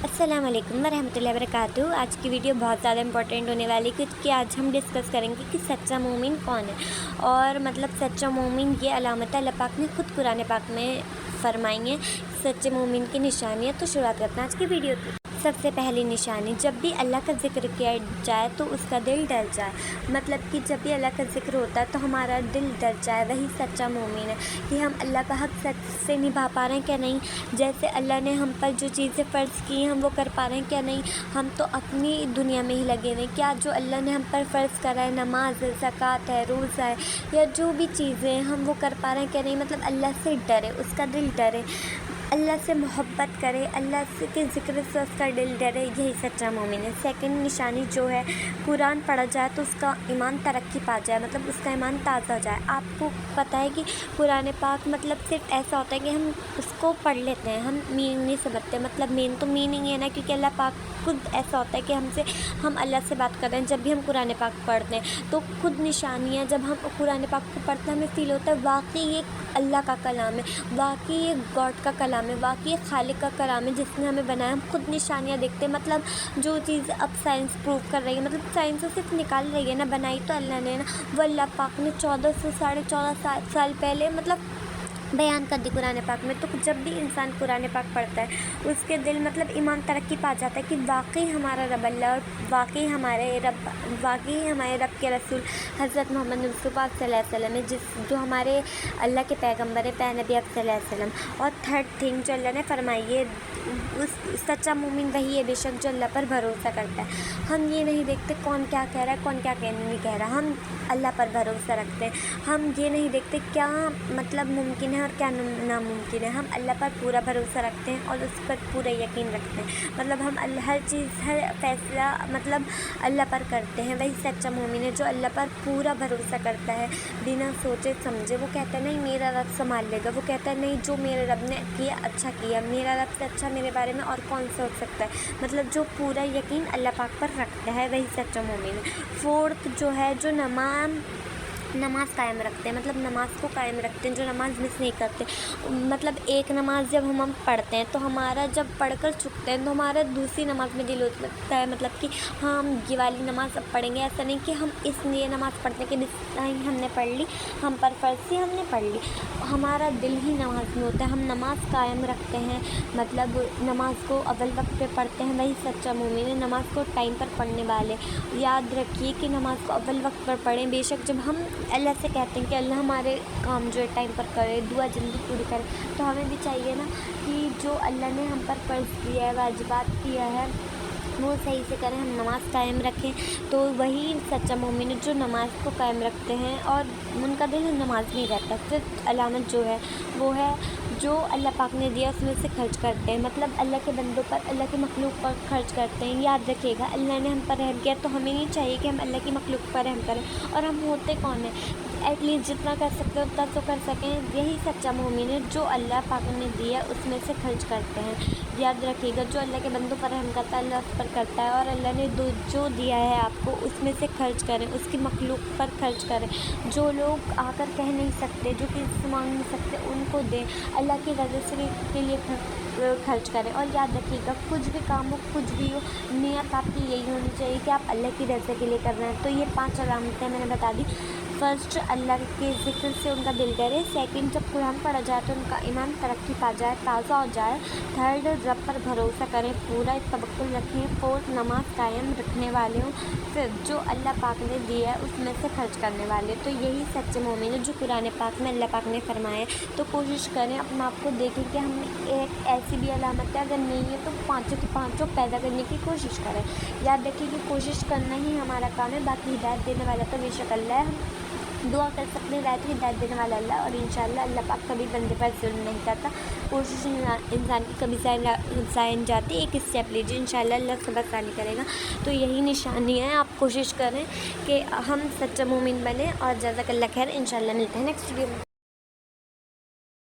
अस्सलाम वालेकुम वरहमतुल्लाहि वबरकातुहू। आज की वीडियो बहुत ज़्यादा इंपॉर्टेंट होने वाली है क्योंकि आज हम डिस्कस करेंगे कि सच्चा मोमिन कौन है। और मतलब सच्चा मोमिन ये अलामत है, अल्लाह पाक ने खुद कुरान पाक में फरमाई है सच्चे मोमिन की निशानियाँ। तो शुरुआत करते हैं आज की वीडियो की। सबसे पहली निशानी, जब भी अल्लाह का ज़िक्र किया जाए तो उसका दिल डर जाए। मतलब कि जब भी अल्लाह का ज़िक्र होता है तो हमारा दिल डर जाए, वही सच्चा मोमिन है। कि हम अल्लाह का हक़ सच से निभा पा रहे हैं क्या नहीं, जैसे अल्लाह ने हम पर जो चीज़ें फ़र्ज़ की हैं हम वो कर पा रहे हैं क्या नहीं। हम तो अपनी दुनिया में ही लगे हुए हैं, क्या जो अल्लाह ने हम पर फ़र्ज़ करा है, नमाज है, ज़कात है, रोज़ा है, या जो भी चीज़ें हैं हम वो कर पा रहे हैं क्या नहीं। मतलब अल्लाह से डरे, उसका दिल डरे, अल्लाह से मोहब्बत करे, अल्लाह से के ज़िक्र से उसका दिल डरे, यही सच्चा मोमिन है। सेकंड निशानी जो है, कुरान पढ़ा जाए तो उसका ईमान तरक्की पा जाए, मतलब उसका ईमान ताज़ा हो जाए। आपको पता है कि कुरान पाक मतलब सिर्फ ऐसा होता है कि हम उसको पढ़ लेते हैं, हम मीनिंग नहीं समझते। मतलब मेन तो मीनिंग है ना, क्योंकि अल्लाह पाक खुद ऐसा होता है कि हम अल्लाह से बात कर रहे हैं। जब भी हम कुरान पाक पढ़ते हैं तो खुद निशानियाँ, जब हम कुरान पाक को पढ़ते हैं हमें फ़ील होता है वाकई ये अल्लाह का कलाम है, वाकई ये गॉड का कलाम है, वाकई ये खालिक का कलाम है जिसने हमें बनाया। हम खुद निशानियाँ देखते हैं, मतलब जो चीज़ अब साइंस प्रूव कर रही है, मतलब साइंस तो सिर्फ निकाल रही है ना, बनाई तो अल्लाह ने ना, वो अल्लाह पाक ने 1400 साढ़े 14 साल पहले मतलब बयान कर दी कुरान पाक में। तो जब भी इंसान कुरान पाक पढ़ता है उसके दिल मतलब ईमान तरक्की पा जाता है कि वाकई हमारा रब अल्लाह और वाकई हमारे रब के रसूल हज़रत मोहम्मद मुस्तफ़ा सल्लल्लाहु अलैहि वसल्लम है, जो हमारे अल्लाह के पैगम्बर है, नबी सल्लल्लाहु अलैहि वसल्लम। और थर्ड थिंग जो अल्लाह ने फरमाई है, उस सच्चा मोमिन वही है बेशक जो अल्लाह पर भरोसा करता है। हम ये नहीं देखते कौन क्या कह रहा है, कौन क्या नहीं कह रहा, हम अल्लाह पर भरोसा रखते हैं। हम ये नहीं देखते क्या मतलब मुमकिन है और क्या नामुमकिन है, हम अल्लाह पर पूरा भरोसा रखते हैं और उस पर पूरा यकीन रखते हैं। मतलब हम हर चीज़, हर फैसला मतलब अल्लाह पर करते हैं। वही सच्चा मोमिन है जो अल्लाह पर पूरा भरोसा करता है बिना सोचे समझे। वो कहता है नहीं मेरा रब संभाल लेगा, वो कहता है नहीं जो मेरे रब ने किया अच्छा किया, मेरा रब से अच्छा मेरे बारे में और कौन सोच सकता है। मतलब जो पूरा यकीन अल्लाह पाक पर रखता है वही सच्चा मोमिन है। फोर्थ जो है, जो नमाज़ कायम रखते हैं, मतलब नमाज़ को कायम रखते हैं, जो नमाज़ मिस नहीं करते। मतलब एक नमाज़ जब हम पढ़ते हैं तो हमारा जब पढ़कर चुकते हैं तो हमारा दूसरी नमाज़ में दिल होता है, मतलब कि हाँ हम ये वाली नमाज़ अब पढ़ेंगे। ऐसा नहीं कि हम ये नमाज़ पढ़ते हैं कि बिस्मिल्लाह हमने पढ़ ली, हम पर फ़र्ज़ थी हमने पढ़ ली, हमारा दिल ही नमाज़ में होता है। हम नमाज़ कायम रखते हैं, मतलब नमाज़ को अव्वल वक्त पे पढ़ते हैं, वही सच्चा मोमिन है। नमाज़ को टाइम पर पढ़ने वाले, याद रखिए कि नमाज़ को अव्वल वक्त पर पढ़ें। बेशक जब हम अल्लाह से कहते हैं कि अल्लाह हमारे काम जो है टाइम पर करे, दुआ जल्दी पूरी करे, तो हमें भी चाहिए ना कि जो अल्लाह ने हम पर फ़र्ज़ किया है, वाजिबात किया है, वो सही से करें, हम नमाज़ कायम रखें। तो वही सच्चा मोमिन है जो नमाज़ को कायम रखते हैं और उनका दिल नमाज में ही रहता है। फिर अलामत जो है वो है जो अल्लाह पाक ने दिया उसमें से खर्च करते हैं, मतलब अल्लाह के बंदों पर, अल्लाह की मखलूक पर खर्च करते हैं। याद रखिएगा अल्लाह ने हम पर रहम किया तो हमें नहीं चाहिए कि हम अल्लाह की मखलूक पर रहम करें। और हम होते कौन हैं, एटलीस्ट जितना कर सकते हैं उतना तो कर सकें। यही सच्चा मोमिन है जो अल्लाह पाक ने दिया उसमें से खर्च करते हैं। याद रखिएगा जो अल्लाह के बंदों पर रहम करता है अल्लाह उस पर करता है, और अल्लाह ने जो दिया है आपको उसमें से खर्च करें, उसकी मखलूक पर खर्च करें। जो लोग आकर कह नहीं सकते, जो किसी से मांग नहीं सकते, उनको दें, अल्लाह की रज़ा से के लिए खर्च करें। और याद रखिएगा कुछ भी काम हो, कुछ भी हो, नियत आपकी यही होनी चाहिए कि आप अल्लाह की रज़ा के लिए कर रहे हैं। तो ये 5 अलामतें मैंने बता दी। फर्स्ट, अल्लाह के ज़िक्र से उनका दिल डरे। सेकंड, जब कुरान पढ़ा जाए तो उनका ईमान तरक्की पा जाए, ताज़ा हो जाए। थर्ड, रब पर भरोसा करें, पूरा तवक्कुल रखें। फोर्थ, नमाज कायम रखने वाले हों। फिफ्थ, जो अल्लाह पाक ने दिया है उसमें से खर्च करने वाले। तो यही सच्चे मोमिन है जो कुरान पाक में अल्लाह पाक ने फरमाया है। तो कोशिश करें अपने आप को देखें कि हमें एक ऐसी भी अलामत है, अगर नहीं है तो पाँचों की पाँचों पैदा करने की कोशिश करें। याद रखिए कि कोशिश करना ही हमारा काम है, बाकी हिदायत देने वाला तो बेशक अल्लाह है। हम दुआ कर सकते हैं, हिदायत देने वाला अल्लाह, और इंशाअल्लाह अल्लाह पाक कभी बंदे पर जुल्म नहीं करता। कोशिश इंसान की कभी ज़ाया जाती। एक स्टेप लीजिए, इंशाअल्लाह अल्लाह सब आसानी करेगा। तो यही निशानी है, आप कोशिश करें कि हम सच्चा मोमिन बने। और जज़ाकल्लाह खैर, इंशाअल्लाह मिलते हैं नेक्स्ट वीडियो में।